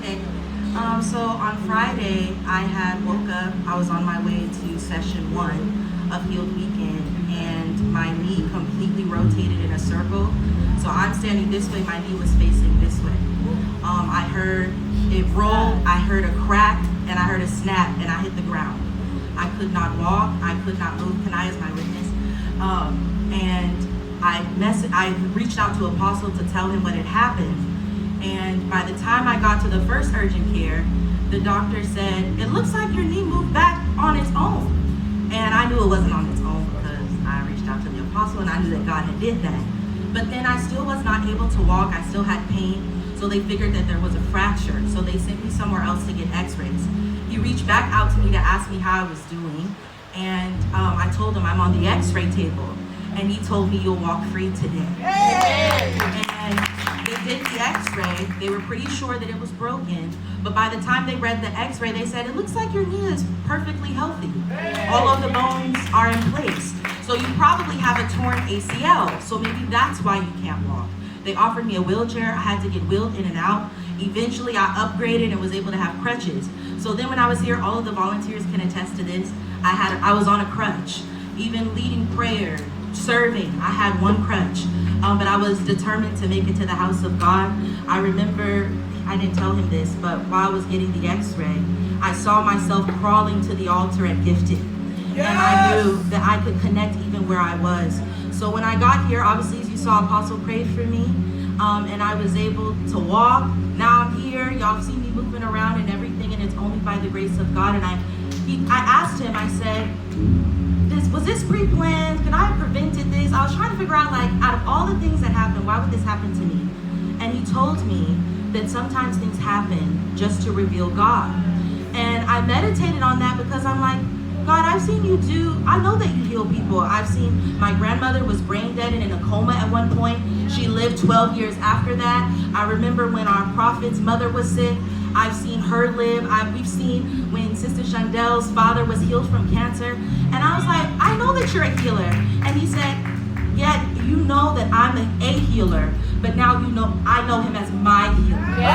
Okay. So on Friday, I had woke up. I was on my way to session 1 of Healed Weekend, and my knee completely rotated in a circle. So I'm standing this way. My knee was facing this way. I heard it roll. I heard a crack, and I heard a snap, and I hit the ground. I could not walk. I could not move. Kanai is my witness. And I reached out to Apostle to tell him what had happened. And by the time I got to the first urgent care, the doctor said, "It looks like your knee moved back on its own." And I knew it wasn't on its own because I reached out to the Apostle and I knew that God had did that. But then I still was not able to walk. I still had pain. So they figured that there was a fracture. So they sent me somewhere else to get x-rays. He reached back out to me to ask me how I was doing. And I told him I'm on the x-ray table. And he told me you'll walk free today. And they did the x-ray. They were pretty sure that it was broken. But by the time they read the x-ray, they said, "It looks like your knee is perfectly healthy. All of the bones are in place. So you probably have a torn ACL. So maybe that's why you can't walk." They offered me a wheelchair. I had to get wheeled in and out. Eventually, I upgraded and was able to have crutches. So then when I was here, all of the volunteers can attest to this. I was on a crutch. Even leading prayer, serving, I had one crutch. But I was determined to make it to the house of God. I remember, I didn't tell him this, but while I was getting the x-ray, I saw myself crawling to the altar at Gifted. Yes! And I knew that I could connect even where I was. So when I got here, obviously, as you saw, Apostle prayed for me, and I was able to walk. Now I'm here. Y'all see me moving around and everything, and it's only by the grace of God. And I asked him, I said, was this pre-planned? Could I have prevented this? I was trying to figure out, like, out of all the things that happened, why would this happen to me? And he told me that sometimes things happen just to reveal God. And I meditated on that because I'm like, God, I've seen you I know that you heal people. I've seen my grandmother was brain dead and in a coma at one point. She lived 12 years after that. I remember when our prophet's mother was sick. I've seen her live. We've seen when Sister Chandel's father was healed from cancer. And I was like, I know that you're a healer. And he said, yeah, you know that I'm a healer, but now you know I know him as my healer. Yeah.